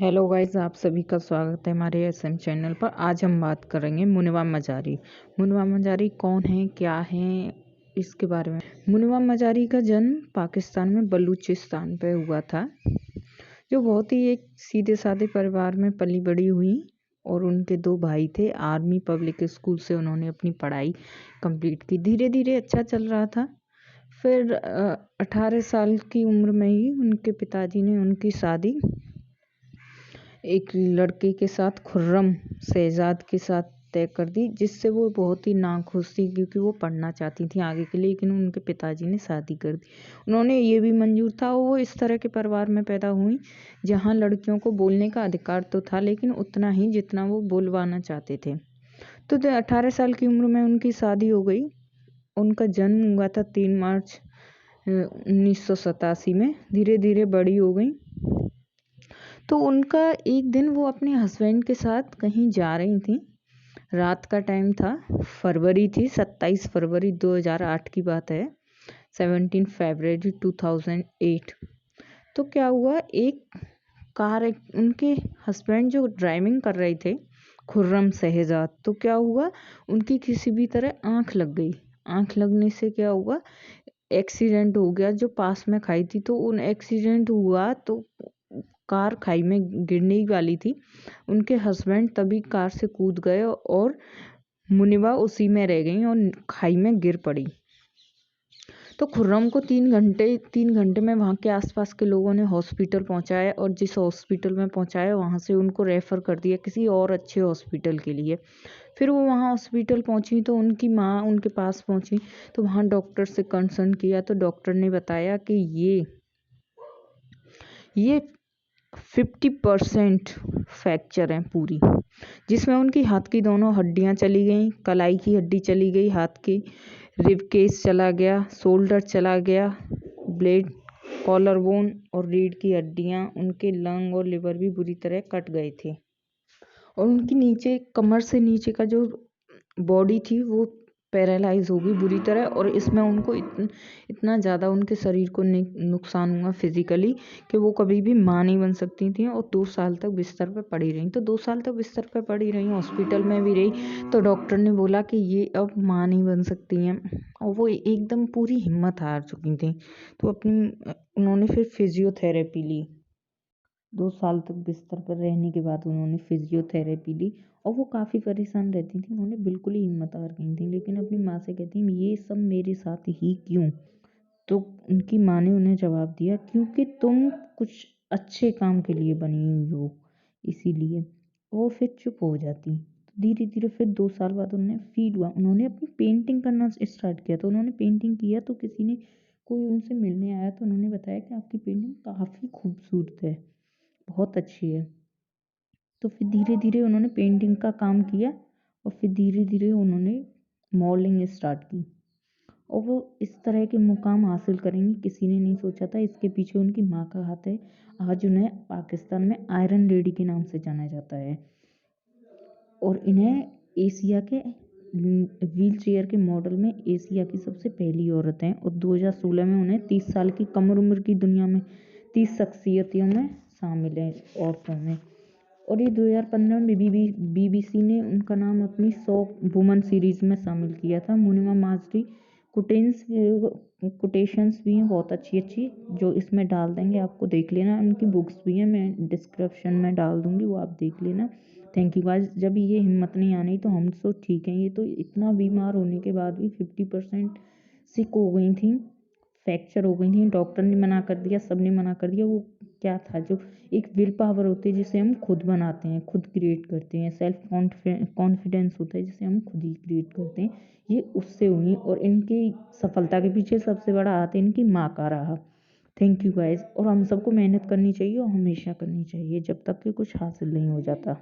Hello guys, आप सभी का स्वागत है हमारे एसएम चैनल पर। आज हम बात करेंगे मुनव्वा मजारी। मुनव्वा मजारी कौन है, क्या है, इसके बारे में। मुनव्वा मजारी का जन्म पाकिस्तान में बलूचिस्तान पे हुआ था, जो बहुत ही एक सीधे साधे परिवार में पली बड़ी हुई। और उनके दो भाई थे। आर्मी पब्लिक स्कूल से उन्होंने अपनी पढ़ाई कंप्लीट की। धीरे धीरे अच्छा चल रहा था। फिर 18 साल की उम्र में ही उनके पिताजी ने उनकी शादी एक लड़के के साथ, खुर्रम शहजाद के साथ तय कर दी, जिससे वो बहुत ही नाखुश थी क्योंकि वो पढ़ना चाहती थी आगे के लिए, लेकिन उनके पिताजी ने शादी कर दी। उन्होंने ये भी मंजूर था। वो इस तरह के परिवार में पैदा हुई जहाँ लड़कियों को बोलने का अधिकार तो था, लेकिन उतना ही जितना वो बोलवाना चाहते थे। तो 18 साल की उम्र में उनकी शादी हो गई। उनका जन्म हुआ था 3 मार्च 1987 में। धीरे धीरे बड़ी हो गई। तो उनका एक दिन वो अपने हस्बैंड के साथ कहीं जा रही थी। रात का टाइम था, फरवरी थी, 27 फरवरी 2008 की बात है, 17 फरवरी 2008। तो क्या हुआ, उनके हस्बैंड जो ड्राइविंग कर रहे थे, खुर्रम शहजाद, तो क्या हुआ, उनकी किसी भी तरह आंख लग गई। आंख लगने से क्या हुआ, एक्सीडेंट हो गया। जो पास में खाई थी, तो उन एक्सीडेंट हुआ तो कार खाई में गिरने ही वाली थी। उनके हस्बैंड तभी कार से कूद गए और मुनिबा उसी में रह गई और खाई में गिर पड़ी। तो खुर्रम को 3 घंटे में वहाँ के आसपास के लोगों ने हॉस्पिटल पहुँचाया, और जिस हॉस्पिटल में पहुँचाया वहाँ से उनको रेफ़र कर दिया किसी और अच्छे हॉस्पिटल के लिए। फिर वो वहाँ हॉस्पिटल पहुँची तो उनकी माँ उनके पास पहुँची, तो वहाँ डॉक्टर से कंसल्ट किया तो डॉक्टर ने बताया कि ये 50% फ्रैक्चर है पूरी, जिसमें उनकी हाथ की दोनों हड्डियां चली गई, कलाई की हड्डी चली गई, हाथ की रिब केस चला गया, शोल्डर चला गया, ब्लेड, कॉलर बोन और रीढ़ की हड्डियां, उनके लंग और लिवर भी बुरी तरह कट गए थे। और उनकी नीचे कमर से नीचे का जो बॉडी थी वो पैरालाइज हो गई बुरी तरह। और इसमें उनको इतना ज़्यादा उनके शरीर को नुकसान हुआ फिजिकली कि वो कभी भी माँ नहीं बन सकती थी, और 2 साल तक बिस्तर पर पड़ी रहीं। तो 2 साल तक बिस्तर पर पड़ी रहीं, हॉस्पिटल में भी रही। तो डॉक्टर ने बोला कि ये अब माँ नहीं बन सकती हैं, और वो एकदम पूरी हिम्मत हार चुकी थी। तो उन्होंने फिर फिजियोथेरेपी ली। 2 साल तक बिस्तर पर रहने के बाद उन्होंने फिजियोथेरेपी ली, और वो काफ़ी परेशान रहती थी। उन्होंने बिल्कुल ही हिम्मत हार गई थी, लेकिन अपनी माँ से कहती ये सब मेरे साथ ही क्यों। तो उनकी माँ ने उन्हें जवाब दिया, क्योंकि तुम कुछ अच्छे काम के लिए बनी हुई हो, इसीलिए। वो फिर चुप हो जाती। तो धीरे धीरे फिर 2 साल बाद उन्हें फील हुआ, उन्होंने अपनी पेंटिंग करना स्टार्ट किया। तो उन्होंने पेंटिंग किया तो कोई उनसे मिलने आया, तो उन्होंने बताया कि आपकी पेंटिंग काफ़ी खूबसूरत है, बहुत अच्छी है। तो फिर धीरे धीरे उन्होंने पेंटिंग का काम किया, और फिर धीरे धीरे उन्होंने मॉडलिंग स्टार्ट की, और वो इस तरह के मुकाम हासिल करेंगी किसी ने नहीं सोचा था। इसके पीछे उनकी माँ का हाथ है। आज उन्हें पाकिस्तान में आयरन लेडी के नाम से जाना जाता है, और इन्हें एशिया के व्हील चेयर के मॉडल में एशिया की सबसे पहली औरत हैं। और 2016 में उन्हें 30 साल की कम उम्र की दुनिया में 30 शख्सियतों में शामिल है, औरतों में। और ये 2015 में बीबीसी ने उनका नाम अपनी 100 वुमन सीरीज में शामिल किया था। मुनिमा माजरी कोटेशंस भी हैं बहुत अच्छी अच्छी, जो इसमें डाल देंगे, आपको देख लेना। उनकी बुक्स भी हैं, मैं डिस्क्रिप्शन में डाल दूंगी, वो आप देख लेना। Thank you guys. जब ये हिम्मत नहीं आनी तो हम तो ठीक हैं, ये तो इतना बीमार होने के बाद भी 50% सिक हो गई थी, फ्रैक्चर हो गई थी। डॉक्टर ने मना कर दिया, सब ने मना कर दिया। वो क्या था, जो एक विल पावर होती है जिसे हम खुद बनाते हैं, खुद क्रिएट करते हैं, सेल्फ कॉन्फिडेंस होता है जिसे हम खुद ही क्रिएट करते हैं, ये उससे हुई। और इनकी सफलता के पीछे सबसे बड़ा हाथ इनकी माँ का रहा। Thank you guys. और हम सबको मेहनत करनी चाहिए, और हमेशा करनी चाहिए, जब तक कि कुछ हासिल नहीं हो जाता।